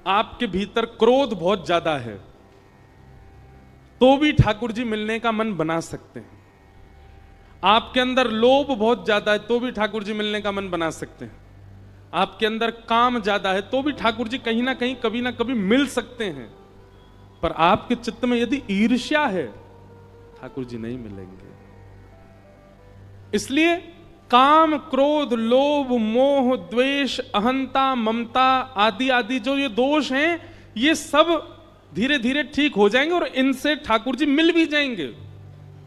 आपके भीतर क्रोध बहुत ज्यादा है तो भी ठाकुर जी मिलने का मन बना सकते हैं। आपके अंदर लोभ बहुत ज्यादा है तो भी ठाकुर जी मिलने का मन बना सकते हैं। आपके अंदर काम ज्यादा है तो भी ठाकुर जी कहीं ना कहीं कभी ना कभी मिल सकते हैं। पर आपके चित्त में यदि ईर्ष्या है, ठाकुर जी नहीं मिलेंगे। इसलिए काम, क्रोध, लोभ, मोह, द्वेष, अहंता, ममता आदि आदि जो ये दोष हैं, ये सब धीरे धीरे ठीक हो जाएंगे और इनसे ठाकुर जी मिल भी जाएंगे।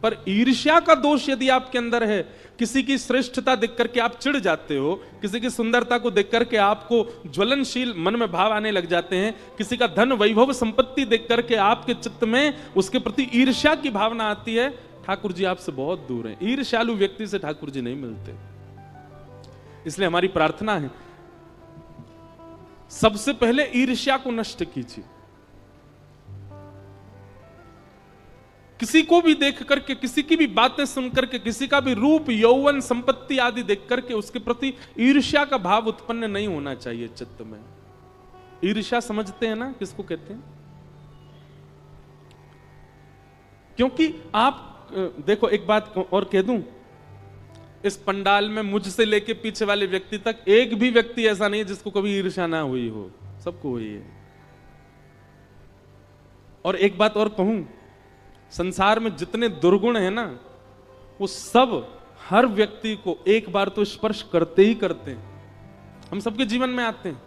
पर ईर्ष्या का दोष यदि आपके अंदर है, किसी की श्रेष्ठता देख करके आप चिढ़ जाते हो, किसी की सुंदरता को देख करके आपको ज्वलनशील मन में भाव आने लग जाते हैं, किसी का धन वैभव संपत्ति देख करके आपके चित्त में उसके प्रति ईर्ष्या की भावना आती है, ठाकुर जी आपसे बहुत दूर हैं। ईर्ष्यालु व्यक्ति से ठाकुर जी नहीं मिलते। इसलिए हमारी प्रार्थना है, सबसे पहले ईर्ष्या को नष्ट कीजिए। किसी को भी देख करके, किसी की भी बातें सुन करके, किसी का भी रूप, यौवन, संपत्ति आदि देख करके उसके प्रति ईर्ष्या का भाव उत्पन्न नहीं होना चाहिए चित्त में। ईर्ष्या समझते हैं ना किसको कहते हैं? क्योंकि आप देखो, एक बात और कह दूं, इस पंडाल में मुझसे लेके पीछे वाले व्यक्ति तक एक भी व्यक्ति ऐसा नहीं है जिसको कभी ईर्ष्या ना हुई हो, सबको हुई है। और एक बात और कहूं, संसार में जितने दुर्गुण है ना, वो सब हर व्यक्ति को एक बार तो स्पर्श करते ही करते हैं, हम सबके जीवन में आते हैं।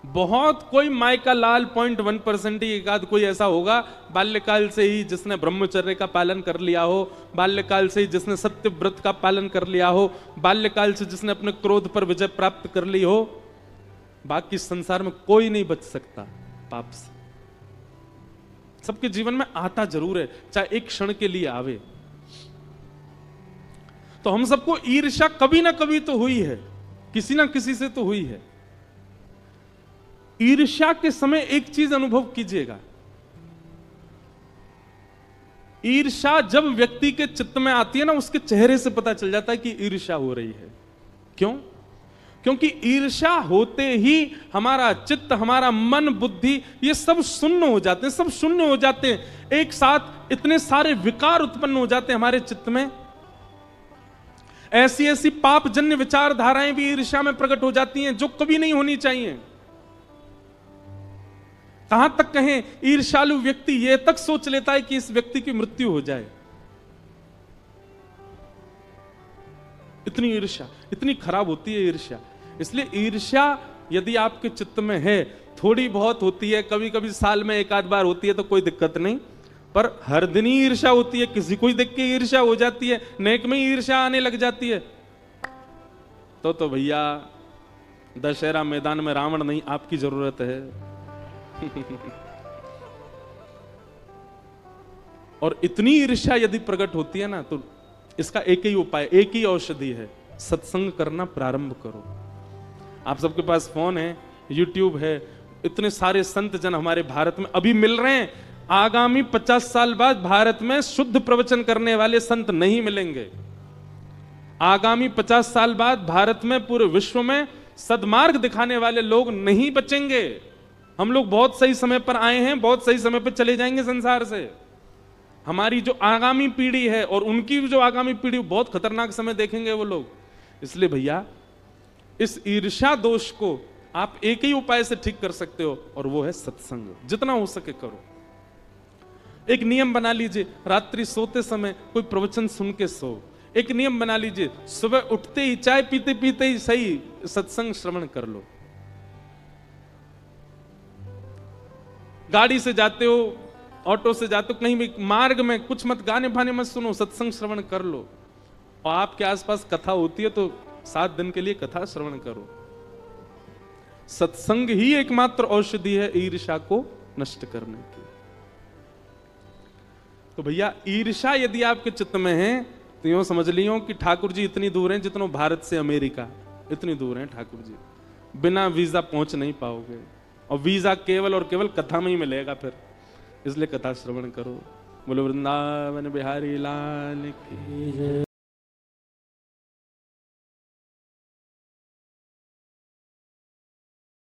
बहुत कोई मायका लाल 0.1% ही एकाध कोई ऐसा होगा बाल्यकाल से ही जिसने ब्रह्मचर्य का पालन कर लिया हो, बाल्यकाल से ही जिसने सत्य व्रत का पालन कर लिया हो, बाल्यकाल से जिसने अपने क्रोध पर विजय प्राप्त कर ली हो। बाकी संसार में कोई नहीं बच सकता पाप से। सबके जीवन में आता जरूर है, चाहे एक क्षण के लिए आवे। तो हम सबको ईर्ष्या कभी ना कभी तो हुई है, किसी ना किसी से तो हुई है। ईर्ष्या के समय एक चीज अनुभव कीजिएगा, ईर्ष्या जब व्यक्ति के चित्त में आती है ना, उसके चेहरे से पता चल जाता है कि ईर्ष्या हो रही है। क्यों? क्योंकि ईर्ष्या होते ही हमारा चित्त, हमारा मन, बुद्धि, ये सब शून्य हो जाते हैं, सब शून्य हो जाते हैं। एक साथ इतने सारे विकार उत्पन्न हो जाते हैं हमारे चित्त में। ऐसी ऐसी पापजन्य विचारधाराएं भी ईर्ष्या में प्रकट हो जाती हैं जो कभी नहीं होनी चाहिए। कहां तक कहें, ईर्ष्यालु व्यक्ति यह तक सोच लेता है कि इस व्यक्ति की मृत्यु हो जाए। इतनी ईर्ष्या, इतनी खराब होती है ईर्ष्या। इसलिए ईर्ष्या यदि आपके चित्त में है, थोड़ी बहुत होती है, कभी कभी साल में एक आध बार होती है तो कोई दिक्कत नहीं, पर हर दिन ही ईर्ष्या होती है, किसी को ही देख के ईर्ष्या हो जाती है, नेक में ही ईर्ष्या आने लग जाती है, तो भैया दशहरा मैदान में रावण नहीं, आपकी जरूरत है। और इतनी ईर्ष्या यदि प्रकट होती है ना, तो इसका एक ही उपाय, एक ही औषधि है, सत्संग करना प्रारंभ करो। आप सबके पास फोन है, यूट्यूब है, इतने सारे संत जन हमारे भारत में अभी मिल रहे हैं। आगामी 50 साल बाद भारत में शुद्ध प्रवचन करने वाले संत नहीं मिलेंगे। आगामी 50 साल बाद भारत में, पूरे विश्व में सद्मार्ग दिखाने वाले लोग नहीं बचेंगे। हम लोग बहुत सही समय पर आए हैं, बहुत सही समय पर चले जाएंगे संसार से। हमारी जो आगामी पीढ़ी है और उनकी जो आगामी पीढ़ी, बहुत खतरनाक समय देखेंगे वो लोग। इसलिए भैया, इस ईर्ष्या दोष को आप एक ही उपाय से ठीक कर सकते हो, और वो है सत्संग। जितना हो सके करो। एक नियम बना लीजिए, रात्रि सोते समय कोई प्रवचन सुन के सो। एक नियम बना लीजिए, सुबह उठते ही, चाय पीते पीते ही सही, सत्संग श्रवण कर लो। गाड़ी से जाते हो, ऑटो से जाते हो, कहीं भी मार्ग में कुछ मत, गाने भाने मत सुनो, सत्संग श्रवण कर लो। और आपके आसपास कथा होती है तो 7 दिन के लिए कथा श्रवण करो। सत्संग ही एकमात्र औषधि है ईर्ष्या को नष्ट करने की। तो भैया, ईर्ष्या यदि आपके चित्त में है तो यूं समझ लियो कि ठाकुर जी इतनी दूर हैं जितनो भारत से अमेरिका, इतनी दूर हैं ठाकुर जी। बिना वीजा पहुंच नहीं पाओगे, और वीजा केवल और केवल कथा में ही मिलेगा फिर। इसलिए कथा श्रवण करो। बोलो वृंदावन बिहारी लाल की जय।